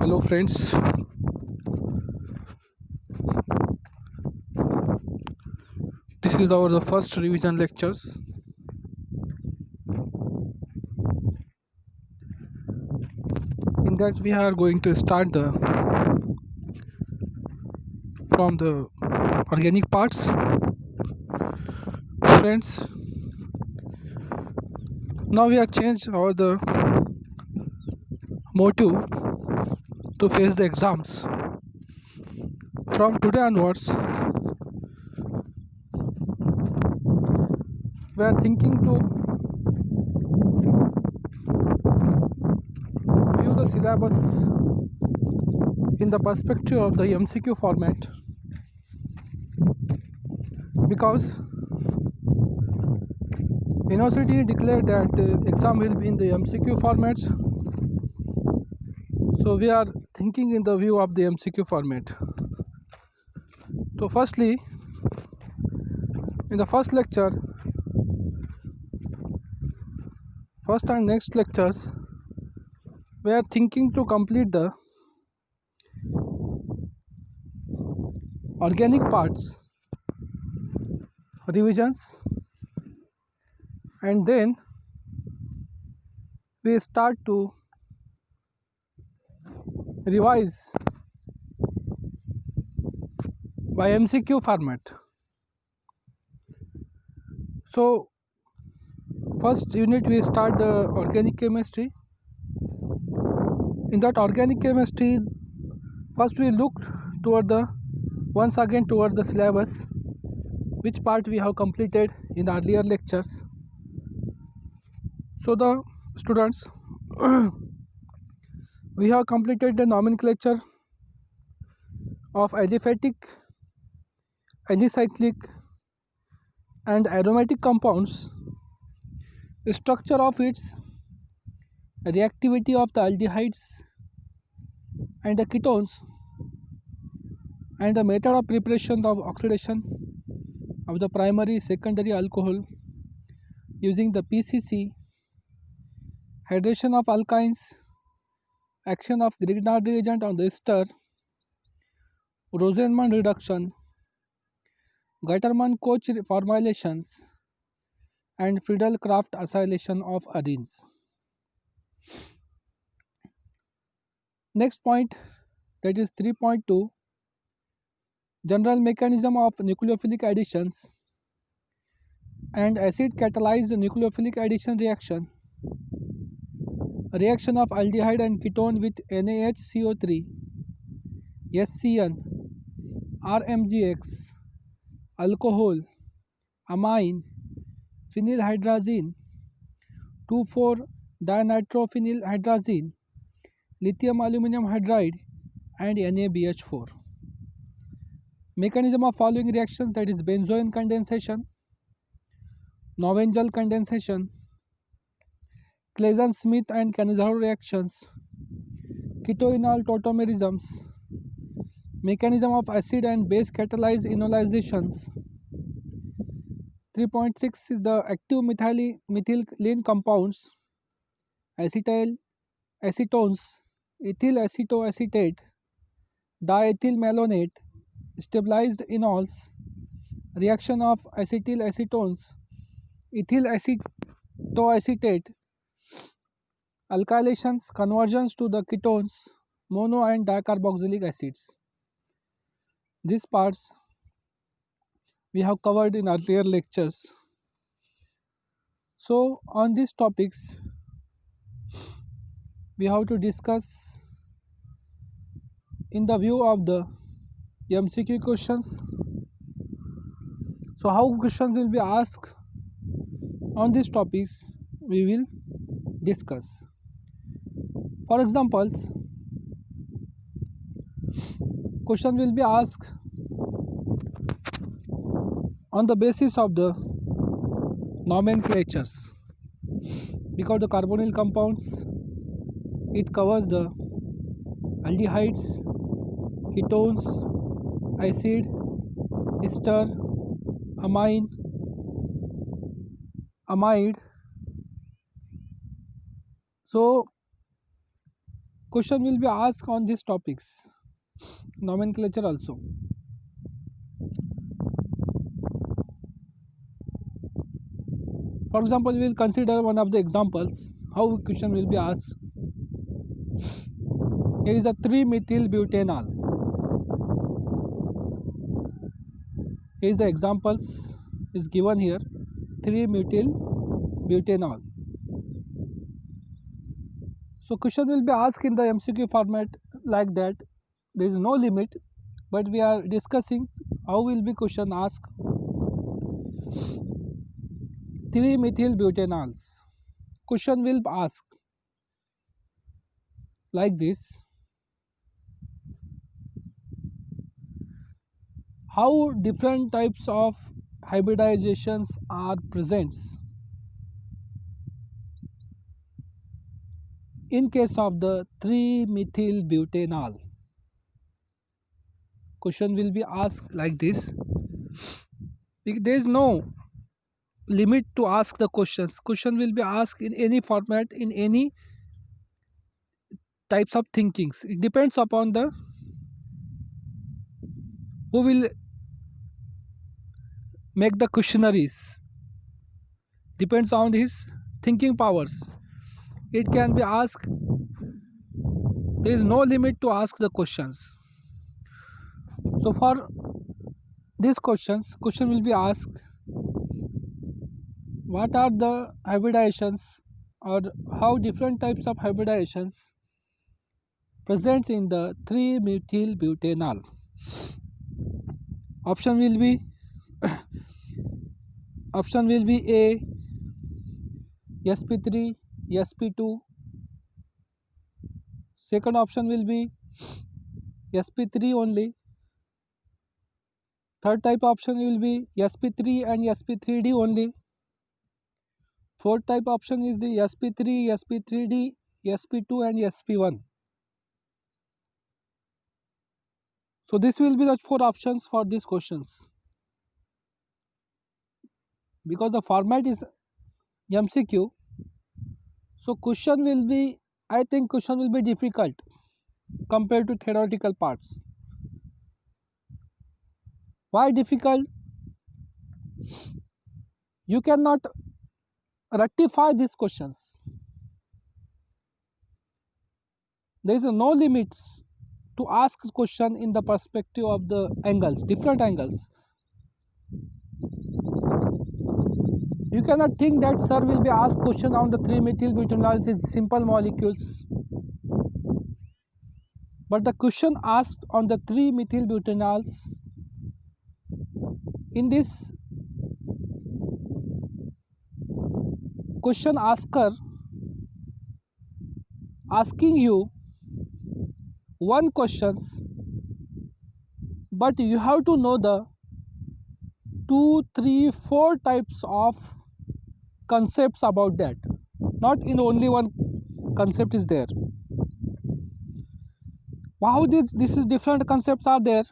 Hello friends, this is our the first revision lectures. In that we are going to start the from the organic parts. Friends, now we have changed our the motive to face the exams. From today onwards, we are thinking to view the syllabus in the perspective of the MCQ format because university declared that exam will be in the MCQ formats. So we are thinking in the view of the MCQ format. So firstly, in the first lecture, first and next lectures, we are thinking to complete the organic parts revisions, and then we start to revise by MCQ format. So first unit we start the organic chemistry. In that organic chemistry, first we look toward the once again toward the syllabus, which part we have completed in the earlier lectures. So the students, we have completed the nomenclature of aliphatic, alicyclic and aromatic compounds, structure of its, reactivity of the aldehydes and the ketones, and the method of preparation of oxidation of the primary secondary alcohol using the PCC, hydration of alkynes, action of Grignard reagent on the ester, Rosenman reduction, Gattermann-Koch formulations, and Friedel-Crafts acylation of arenes. Next point, that is 3.2, general mechanism of nucleophilic additions and acid catalyzed nucleophilic addition reaction, reaction of aldehyde and ketone with NaHCO3, SCN, RMGX, alcohol, amine, phenylhydrazine, 2,4-dinitrophenylhydrazine, lithium aluminum hydride and NaBH4. Mechanism of following reactions, that is benzoin condensation, Novengel condensation, Claisen-Smith and Cannizzaro reactions, ketoenol tautomerisms, mechanism of acid and base catalyzed enolizations. 3.6 is the active methylene compounds, acetyl, acetones, ethyl acetoacetate, diethyl malonate, stabilized enols, reaction of acetyl acetones, ethyl acetoacetate, alkylations, conversions to the ketones, mono and dicarboxylic acids. These parts we have covered in earlier lectures. So on these topics we have to discuss in the view of the MCQ questions. So how questions will be asked on these topics we will discuss. For examples, question will be asked on the basis of the nomenclatures, because the carbonyl compounds, it covers the aldehydes, ketones, acid, ester, amine, amide. So question will be asked on these topics, nomenclature also. For example, we will consider one of the examples how question will be asked. Here is a 3-methyl-butanol. Here is the examples is given here, 3-methyl-butanol. So question will be asked in the MCQ format like that. There is no limit, but we are discussing how will be question asked. 3-methyl-butanols. Question will ask like this: how different types of hybridizations are present in case of the 3-methyl-butanol. Question will be asked like this. There is no limit to ask the questions. Question will be asked in any format, in any types of thinkings. It depends upon the who will make the questionnaires. Depends on his thinking powers. It can be asked. There is no limit to ask the questions. So for these questions, question will be asked: what are the hybridizations, or how different types of hybridizations present in the 3-methyl-butanol? Option will be A, sp3, sp2. Second option will be sp3 only. Third type option will be sp3 and sp3d only. Fourth type option is the sp3, sp3d, sp2 and sp1. So this will be the 4 options for these questions. Because the format is MCQ, so question will be, I think question will be difficult compared to theoretical parts. Why difficult? You cannot rectify these questions. There is no limits to ask question in the perspective of the angles, different angles. You cannot think that sir will be asked question on the 3-methyl-butanol is simple molecules. But the question asked on the 3-methyl-butanols, in this question asker asking you one questions, but you have to know the 2, 3, 4 types of concepts about that. Not in only one concept is there. How this is different concepts are there?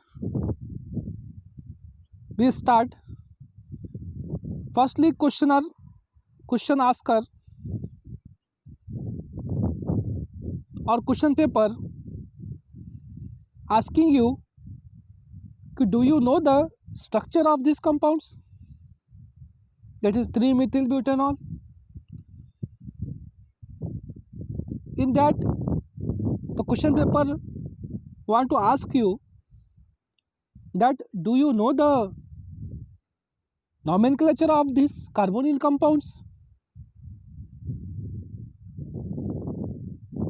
We start. Firstly, question asker or question paper asking you, do you know the structure of these compounds? That is 3-methyl-butanol. In that, the question paper want to ask you that do you know the nomenclature of these carbonyl compounds?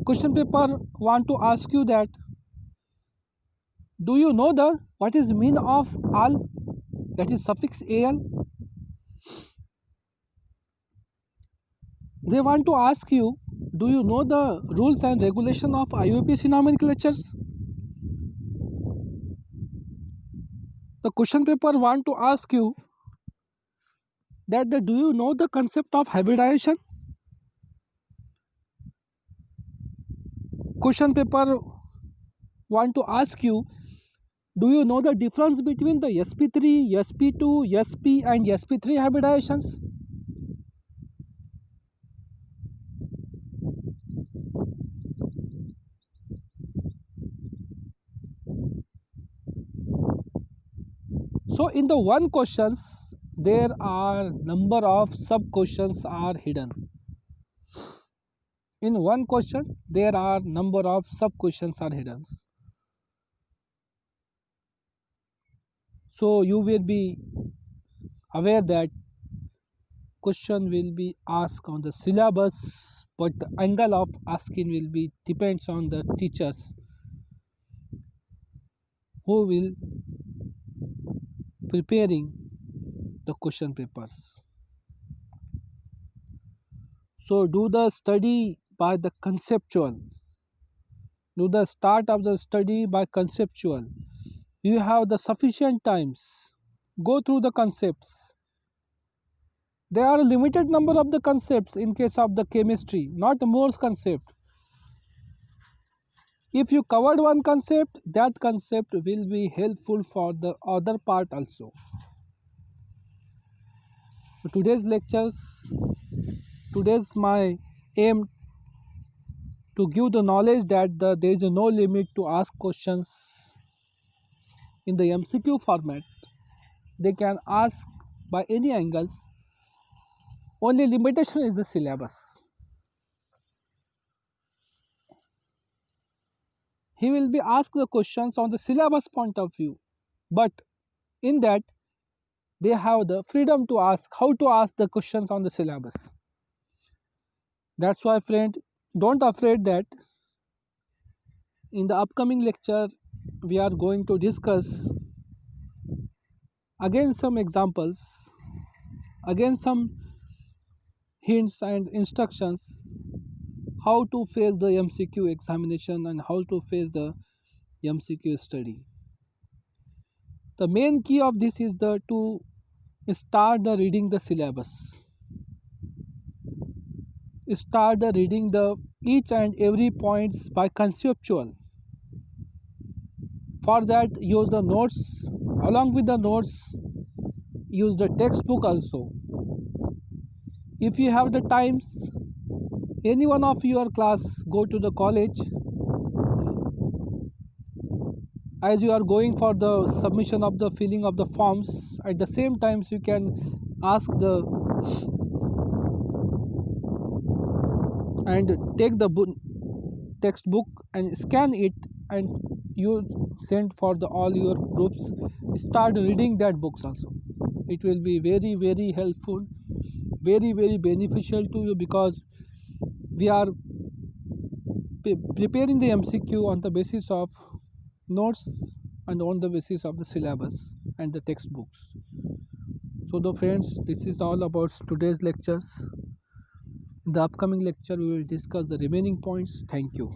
Question paper want to ask you that do you know the what is mean of al, that is suffix al? They want to ask you, do you know the rules and regulation of IUPAC nomenclatures? The question paper want to ask you that do you know the concept of hybridization? Question paper want to ask you, do you know the difference between the sp3, sp2, sp and sp3 hybridizations? So in the one questions there are number of sub questions are hidden. In one question there are number of sub questions are hidden. So you will be aware that question will be asked on the syllabus, but the angle of asking will be depends on the teachers who will preparing the question papers. So do the study by the conceptual. Do the start of the study by conceptual. You have the sufficient times. Go through the concepts. There are a limited number of the concepts in case of the chemistry, not more concept. If you covered one concept, that concept will be helpful for the other part also. So today's my aim to give the knowledge that there is no limit to ask questions in the MCQ format. They can ask by any angles. Only limitation is the syllabus. He will be asked the questions on the syllabus point of view, but in that they have the freedom to ask how to ask the questions on the syllabus. That's why friend, don't afraid that in the upcoming lecture we are going to discuss again some examples, again some hints and instructions how to face the MCQ examination and how to face the MCQ study. The main key of this is to start the reading the syllabus. Start the reading the each and every points by conceptual. For that use the notes, along with the notes use the textbook also. If you have the times, any one of your class go to the college. As you are going for the submission of the filling of the forms, at the same times you can ask the and take the textbook and scan it, and you send for the all your groups. Start reading that books also. It will be very helpful, very beneficial to you, because we are preparing the MCQ on the basis of notes and on the basis of the syllabus and the textbooks. So the friends, this is all about today's lectures. In the upcoming lecture we will discuss the remaining points. Thank you.